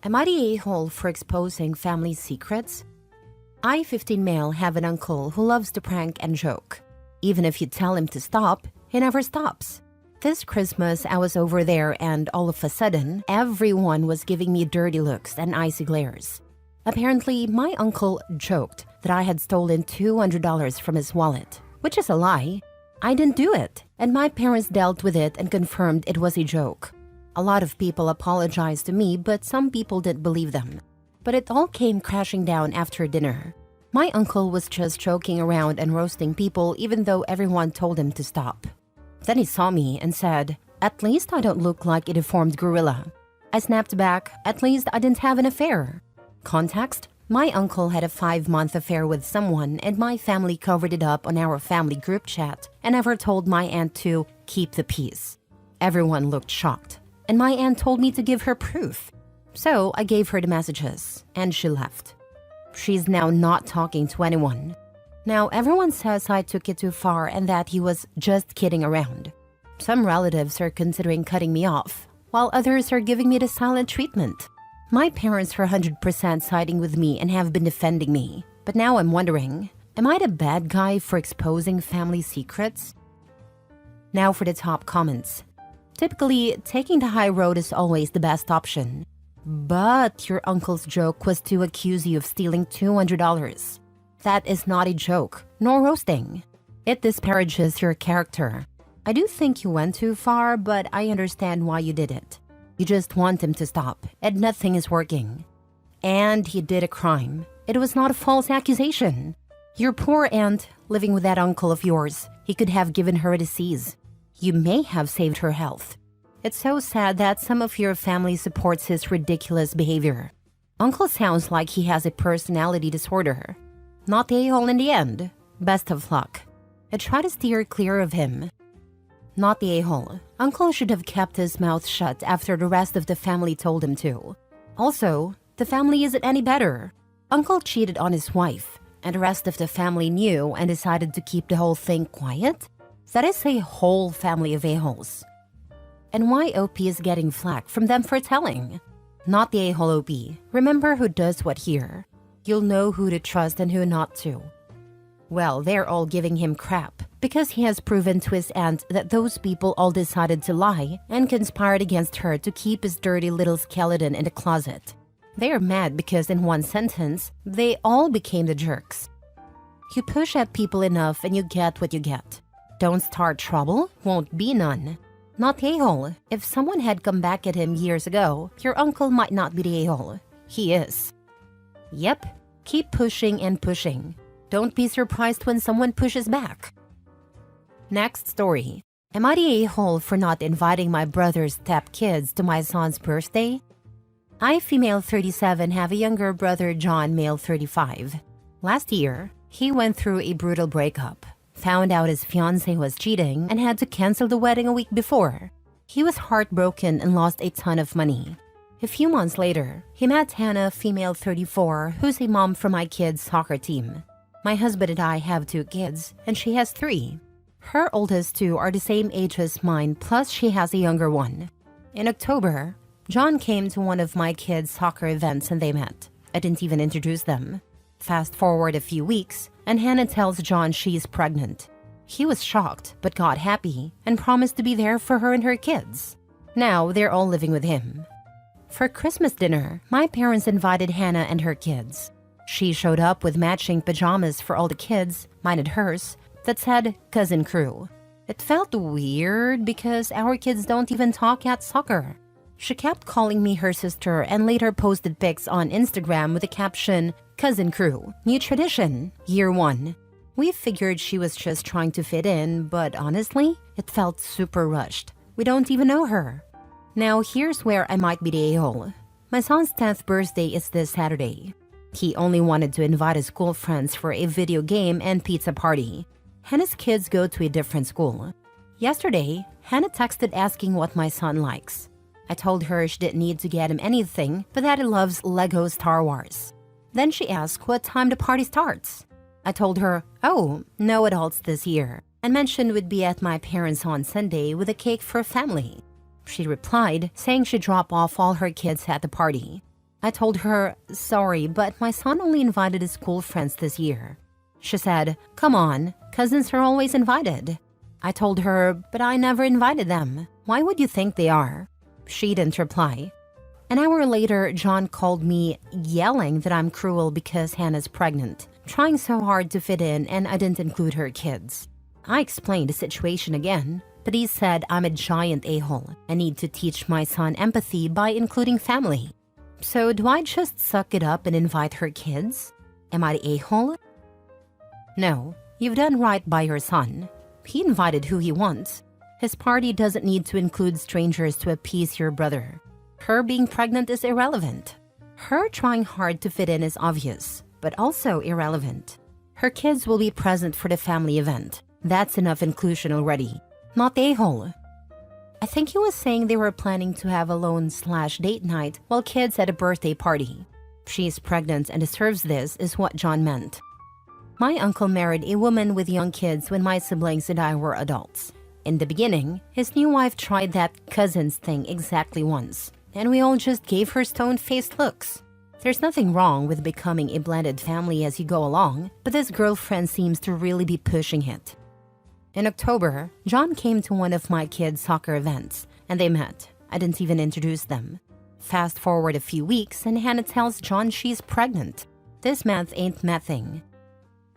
Am I the a-hole for exposing family secrets? I, 15 male, have an uncle who loves to prank and joke. Even if you tell him to stop, he never stops. This Christmas, I was over there and all of a sudden, everyone was giving me dirty looks and icy glares. Apparently, my uncle joked that I had stolen $200 from his wallet, which is a lie. I didn't do it, and my parents dealt with it and confirmed it was a joke. A lot of people apologized to me, but some people didn't believe them. But it all came crashing down after dinner. My uncle was just joking around and roasting people even though everyone told him to stop. Then he saw me and said, "At least I don't look like a deformed gorilla." I snapped back, "At least I didn't have an affair." Context: my uncle had a 5-month affair with someone and my family covered it up on our family group chat and never told my aunt to keep the peace. Everyone looked shocked, and my aunt told me to give her proof. So I gave her the messages, and she left. She's now not talking to anyone. Now everyone says I took it too far and that he was just kidding around. Some relatives are considering cutting me off, while others are giving me the silent treatment. My parents are 100% siding with me and have been defending me. But now I'm wondering, am I the bad guy for exposing family secrets? Now for the top comments. Typically, taking the high road is always the best option. But your uncle's joke was to accuse you of stealing $200. That is not a joke, nor roasting. It disparages your character. I do think you went too far, but I understand why you did it. You just want him to stop, and nothing is working. And he did a crime. It was not a false accusation. Your poor aunt, living with that uncle of yours, he could have given her a disease. You may have saved her health. It's so sad that some of your family supports his ridiculous behavior. Uncle sounds like he has a personality disorder. Not the a-hole in the end. Best of luck. I try to steer clear of him. Not the a-hole. Uncle should have kept his mouth shut after the rest of the family told him to. Also, the family isn't any better. Uncle cheated on his wife, and the rest of the family knew and decided to keep the whole thing quiet? That is a whole family of a-holes. And why OP is getting flack from them for telling? Not the a-hole OP. Remember who does what here. You'll know who to trust and who not to. Well, they're all giving him crap because he has proven to his aunt that those people all decided to lie and conspired against her to keep his dirty little skeleton in the closet. They are mad because in one sentence, they all became the jerks. You push at people enough and you get what you get. Don't start trouble, won't be none. Not the a-hole. If someone had come back at him years ago, your uncle might not be the a-hole. He is. Yep, keep pushing and pushing. Don't be surprised when someone pushes back. Next story. Am I the a-hole for not inviting my brother's stepkids to my son's birthday? I, female 37, have a younger brother, John, male 35. Last year, he went through a brutal breakup, found out his fiancée was cheating, and had to cancel the wedding a week before. He was heartbroken and lost a ton of money. A few months later, he met Hannah, female 34, who's a mom for my kids' soccer team. My husband and I have 2 kids, and she has 3. Her oldest 2 are the same age as mine, plus she has a younger one. In October, John came to one of my kids' soccer events and they met. I didn't even introduce them. Fast forward a few weeks, and Hannah tells John she's pregnant. He was shocked, but got happy, and promised to be there for her and her kids. Now they're all living with him. For Christmas dinner, my parents invited Hannah and her kids. She showed up with matching pajamas for all the kids, mine and hers, that said cousin crew. It felt weird because our kids don't even talk at soccer. She kept calling me her sister and later posted pics on Instagram with the caption, "Cousin crew, new tradition, year 1. We figured she was just trying to fit in, but honestly, it felt super rushed. We don't even know her. Now here's where I might be the a-hole. My son's 10th birthday is this Saturday. He only wanted to invite his school friends for a video game and pizza party. Hannah's kids go to a different school. Yesterday, Hannah texted asking what my son likes. I told her she didn't need to get him anything, but that he loves Lego Star Wars. Then she asked what time the party starts. I told her, oh, no adults this year, and mentioned we'd be at my parents' on Sunday with a cake for family. She replied, saying she'd drop off all her kids at the party. I told her, sorry, but my son only invited his school friends this year. She said, come on, cousins are always invited. I told her, but I never invited them. Why would you think they are? She didn't reply. An hour later, John called me, yelling that I'm cruel because Hannah's pregnant, trying so hard to fit in and I didn't include her kids. I explained the situation again, but he said I'm a giant a-hole and need to teach my son empathy by including family. So do I just suck it up and invite her kids? Am I the a-hole? No, you've done right by your son. He invited who he wants. His party doesn't need to include strangers to appease your brother. Her being pregnant is irrelevant. Her trying hard to fit in is obvious, but also irrelevant. Her kids will be present for the family event. That's enough inclusion already. Not the a-hole. I think he was saying they were planning to have a lone/date night while kids at a birthday party. She's pregnant and deserves this is what John meant. My uncle married a woman with young kids when my siblings and I were adults. In the beginning, his new wife tried that cousins thing exactly once, and we all just gave her stone-faced looks. There's nothing wrong with becoming a blended family as you go along, but this girlfriend seems to really be pushing it. In October, John came to one of my kids' soccer events, and they met. I didn't even introduce them. Fast forward a few weeks, and Hannah tells John she's pregnant. This math ain't mathing.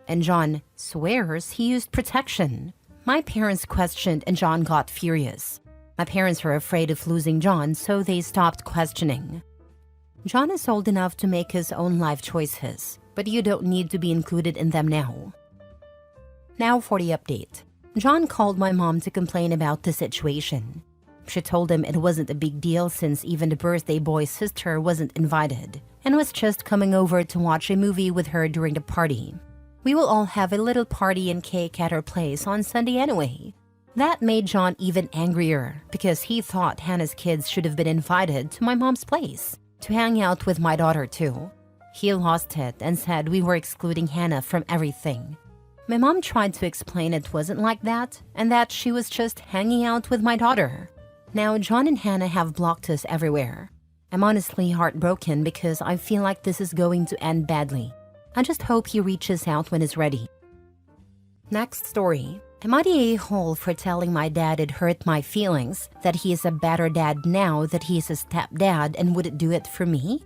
And John swears he used protection. My parents questioned, and John got furious. My parents were afraid of losing John, so they stopped questioning. John is old enough to make his own life choices, but you don't need to be included in them now. Now for the update. John called my mom to complain about the situation. She told him it wasn't a big deal since even the birthday boy's sister wasn't invited and was just coming over to watch a movie with her during the party. We will all have a little party and cake at her place on Sunday anyway. That made John even angrier because he thought Hannah's kids should have been invited to my mom's place to hang out with my daughter too. He lost it and said we were excluding Hannah from everything. My mom tried to explain it wasn't like that and that she was just hanging out with my daughter. Now John and Hannah have blocked us everywhere. I'm honestly heartbroken because I feel like this is going to end badly. I just hope he reaches out when he's ready. Next story. Am I the a-hole for telling my dad it hurt my feelings that he is a better dad now that he's a stepdad and wouldn't do it for me?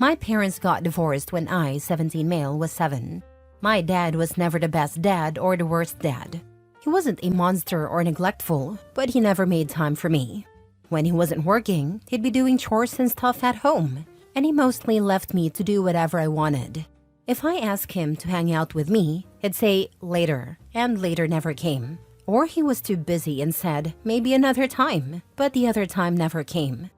My parents got divorced when I, 17 male, was 7. My dad was never the best dad or the worst dad. He wasn't a monster or neglectful, but he never made time for me. When he wasn't working, he'd be doing chores and stuff at home, and he mostly left me to do whatever I wanted. If I asked him to hang out with me, he'd say later, and later never came. Or he was too busy and said maybe another time, but the other time never came.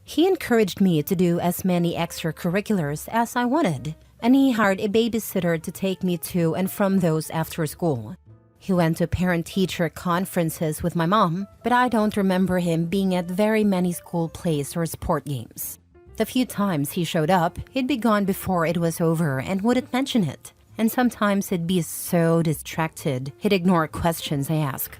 He encouraged me to do as many extracurriculars as I wanted, and he hired a babysitter to take me to and from those after school. He went to parent-teacher conferences with my mom, but I don't remember him being at very many school plays or sport games. The few times he showed up, he'd be gone before it was over and wouldn't mention it. And sometimes he'd be so distracted, he'd ignore questions I ask.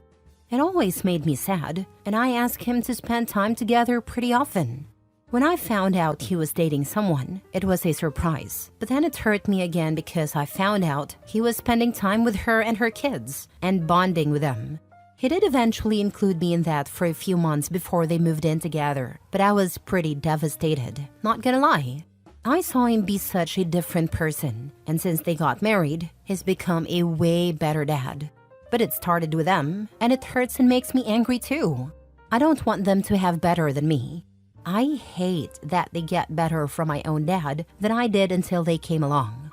It always made me sad, and I asked him to spend time together pretty often. When I found out he was dating someone, it was a surprise. But then it hurt me again because I found out he was spending time with her and her kids and bonding with them. He did eventually include me in that for a few months before they moved in together, but I was pretty devastated, not gonna lie. I saw him be such a different person, and since they got married, he's become a way better dad. But it started with them, and it hurts and makes me angry too. I don't want them to have better than me. I hate that they get better from my own dad than I did until they came along.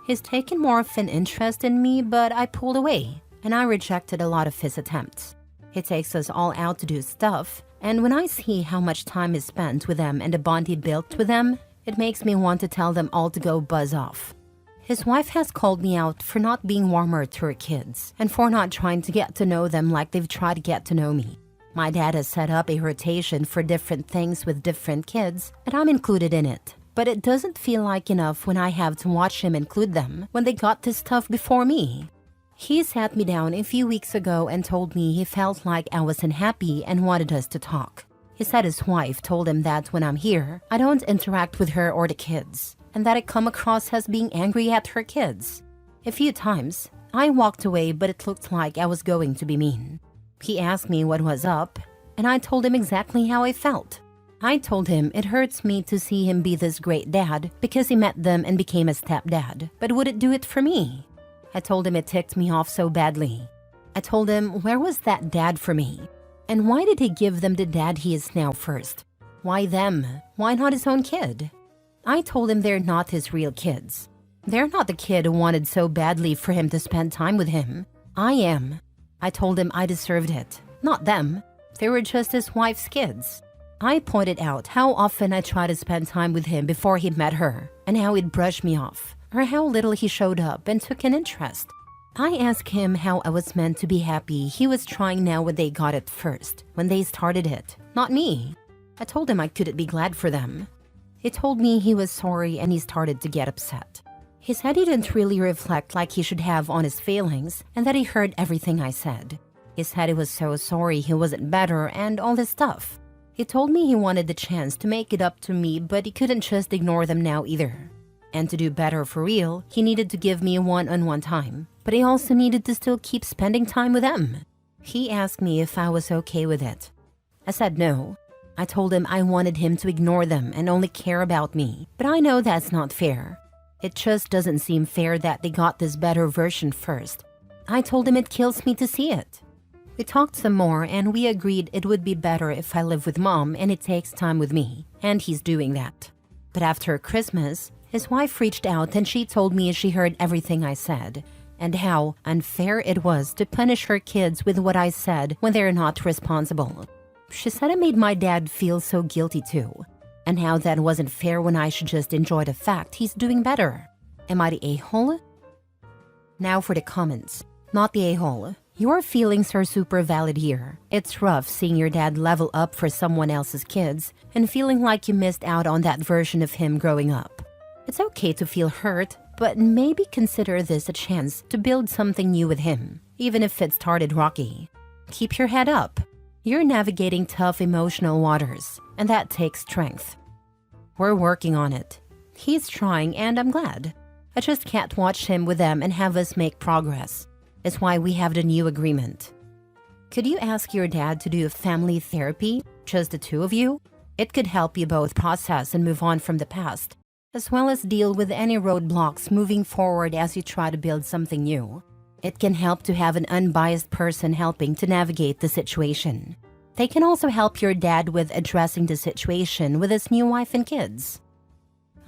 He's taken more of an interest in me, but I pulled away, and I rejected a lot of his attempts. He takes us all out to do stuff, and when I see how much time is spent with them and the bond he built with them, it makes me want to tell them all to go buzz off. His wife has called me out for not being warmer to her kids and for not trying to get to know them like they've tried to get to know me. My dad has set up a rotation for different things with different kids, and I'm included in it. But it doesn't feel like enough when I have to watch him include them when they got this stuff before me. He sat me down a few weeks ago and told me he felt like I was unhappy and wanted us to talk. He said his wife told him that when I'm here, I don't interact with her or the kids, and that I come across as being angry at her kids. A few times, I walked away, but it looked like I was going to be mean. He asked me what was up, and I told him exactly how I felt. I told him it hurts me to see him be this great dad because he met them and became a stepdad, but would it do it for me? I told him it ticked me off so badly. I told him where was that dad for me? And why did he give them the dad he is now first? Why them? Why not his own kid? I told him they're not his real kids. They're not the kid who wanted so badly for him to spend time with him. I am. I told him I deserved it, not them. They were just his wife's kids. I pointed out how often I tried to spend time with him before he met her, and how he'd brush me off, or how little he showed up and took an interest. I asked him how I was meant to be happy he was trying now when they got it first, when they started it, not me. I told him I couldn't be glad for them. He told me he was sorry and he started to get upset. He said he didn't really reflect like he should have on his feelings and that he heard everything I said. He said he was so sorry he wasn't better and all this stuff. He told me he wanted the chance to make it up to me, but he couldn't just ignore them now either. And to do better for real, he needed to give me one-on-one time, but he also needed to still keep spending time with them. He asked me if I was okay with it. I said no. I told him I wanted him to ignore them and only care about me, but I know that's not fair. It just doesn't seem fair that they got this better version first. I told him it kills me to see it. We talked some more and we agreed it would be better if I live with mom and he takes time with me, and he's doing that. But after Christmas, his wife reached out and she told me she heard everything I said, and how unfair it was to punish her kids with what I said when they're not responsible. She said I made my dad feel so guilty too, and how that wasn't fair when I should just enjoy the fact he's doing better. Am I the a-hole? Now for the comments. Not the a-hole. Your feelings are super valid here. It's rough seeing your dad level up for someone else's kids and feeling like you missed out on that version of him growing up. It's okay to feel hurt, but maybe consider this a chance to build something new with him, even if it started rocky. Keep your head up. You're navigating tough emotional waters, and that takes strength. We're working on it. He's trying, and I'm glad. I just can't watch him with them and have us make progress. It's why we have the new agreement. Could you ask your dad to do family therapy, just the two of you? It could help you both process and move on from the past, as well as deal with any roadblocks moving forward as you try to build something new. It can help to have an unbiased person helping to navigate the situation. They can also help your dad with addressing the situation with his new wife and kids.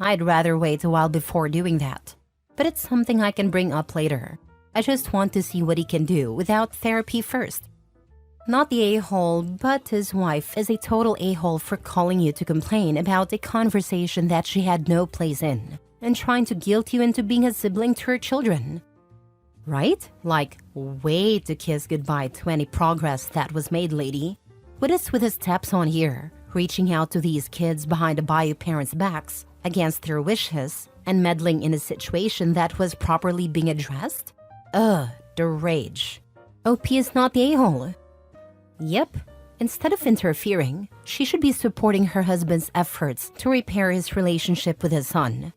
I'd rather wait a while before doing that, but it's something I can bring up later. I just want to see what he can do without therapy first. Not the a-hole, but his wife is a total a-hole for calling you to complain about a conversation that she had no place in and trying to guilt you into being a sibling to her children. Right? Like, way to kiss goodbye to any progress that was made, lady. What is with the steps on here, reaching out to these kids behind the bio parents' backs, against their wishes, and meddling in a situation that was properly being addressed? Ugh, the rage. OP is not the a-hole. Yep. Instead of interfering, she should be supporting her husband's efforts to repair his relationship with his son.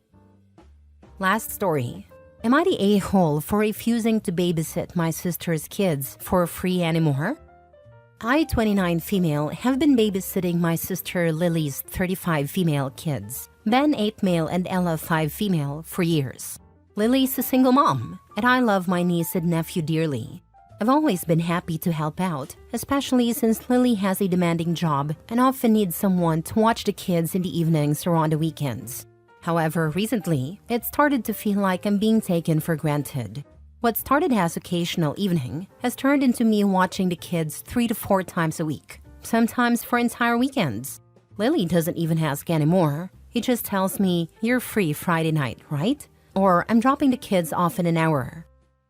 Last story. Am I the a-hole for refusing to babysit my sister's kids for free anymore? I, 29 female, have been babysitting my sister Lily's 35 female kids, Ben 8 male and Ella 5 female, for years. Lily's a single mom, and I love my niece and nephew dearly. I've always been happy to help out, especially since Lily has a demanding job and often needs someone to watch the kids in the evenings or on the weekends. However, recently, it started to feel like I'm being taken for granted. What started as occasional evening has turned into me watching the kids 3 to 4 times a week, sometimes for entire weekends. Lily doesn't even ask anymore. He just tells me, "You're free Friday night, right?" Or, "I'm dropping the kids off in an hour."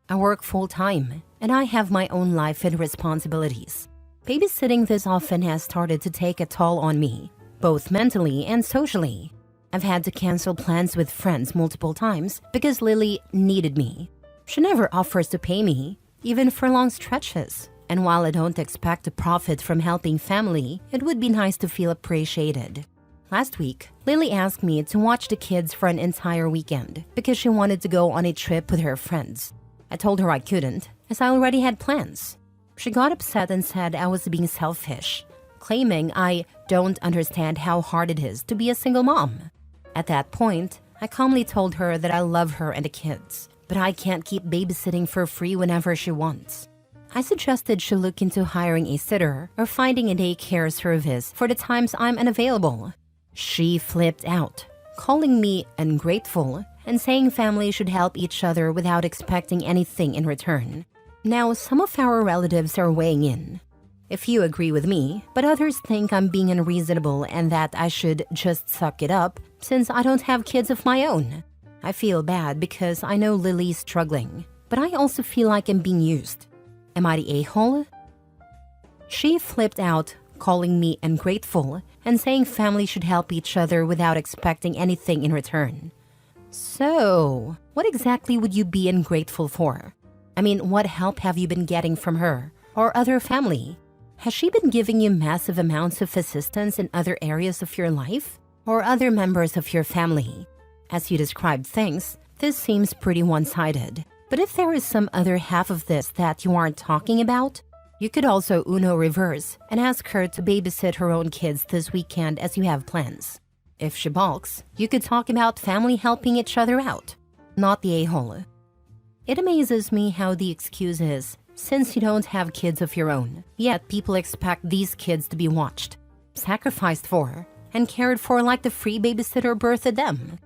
I work full-time, and I have my own life and responsibilities. Babysitting this often has started to take a toll on me, both mentally and socially. I've had to cancel plans with friends multiple times because Lily needed me. She never offers to pay me, even for long stretches, And while I don't expect to profit from helping family, it would be nice to feel appreciated. Last week, Lily asked me to watch the kids for an entire weekend because she wanted to go on a trip with her friends. I told her I couldn't, as I already had plans. She got upset and said I was being selfish, claiming I don't understand how hard it is to be a single mom. At that point, I calmly told her that I love her and the kids, but I can't keep babysitting for free whenever she wants. I suggested she look into hiring a sitter or finding a daycare service for the times I'm unavailable. She flipped out, calling me ungrateful and saying family should help each other without expecting anything in return. Now, some of our relatives are weighing in. If you agree with me, but others think I'm being unreasonable and that I should just suck it up since I don't have kids of my own. I feel bad because I know Lily's struggling, but I also feel like I'm being used. Am I the a-hole? She flipped out, calling me ungrateful and saying family should help each other without expecting anything in return. So, what exactly would you be ungrateful for? I mean, what help have you been getting from her or other family? Has she been giving you massive amounts of assistance in other areas of your life or other members of your family? As you described things, this seems pretty one-sided. But if there is some other half of this that you aren't talking about, you could also Uno reverse and ask her to babysit her own kids this weekend as you have plans. If she balks, you could talk about family helping each other out, not the a-hole. It amazes me how the excuse is, since you don't have kids of your own, yet people expect these kids to be watched, sacrificed for, and cared for like the free babysitter birthed them.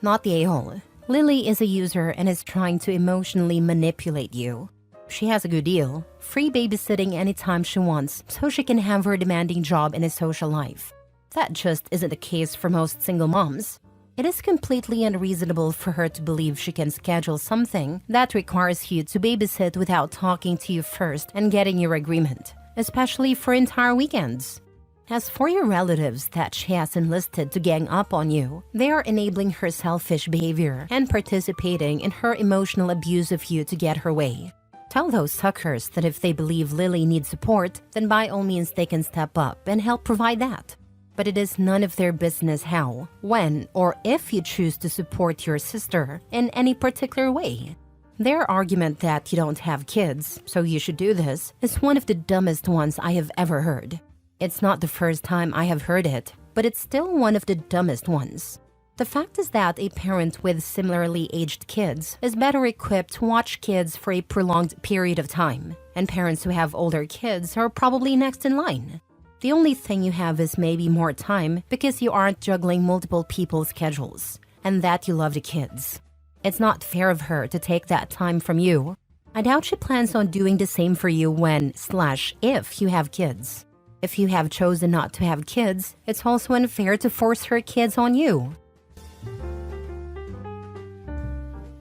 Not the a-hole. Lily is a user and is trying to emotionally manipulate you. She has a good deal, free babysitting anytime she wants so she can have her demanding job and a social life. That just isn't the case for most single moms. It is completely unreasonable for her to believe she can schedule something that requires you to babysit without talking to you first and getting your agreement, especially for entire weekends. As for your relatives that she has enlisted to gang up on you, they are enabling her selfish behavior and participating in her emotional abuse of you to get her way. Tell those suckers that if they believe Lily needs support, then by all means they can step up and help provide that. But it is none of their business how, when, or if you choose to support your sister in any particular way. Their argument that you don't have kids, so you should do this, is one of the dumbest ones I have ever heard. It's not the first time I have heard it, but it's still one of the dumbest ones. The fact is that a parent with similarly aged kids is better equipped to watch kids for a prolonged period of time, and parents who have older kids are probably next in line. The only thing you have is maybe more time because you aren't juggling multiple people's schedules, and that you love the kids. It's not fair of her to take that time from you. I doubt she plans on doing the same for you when/if you have kids. If you have chosen not to have kids, it's also unfair to force her kids on you.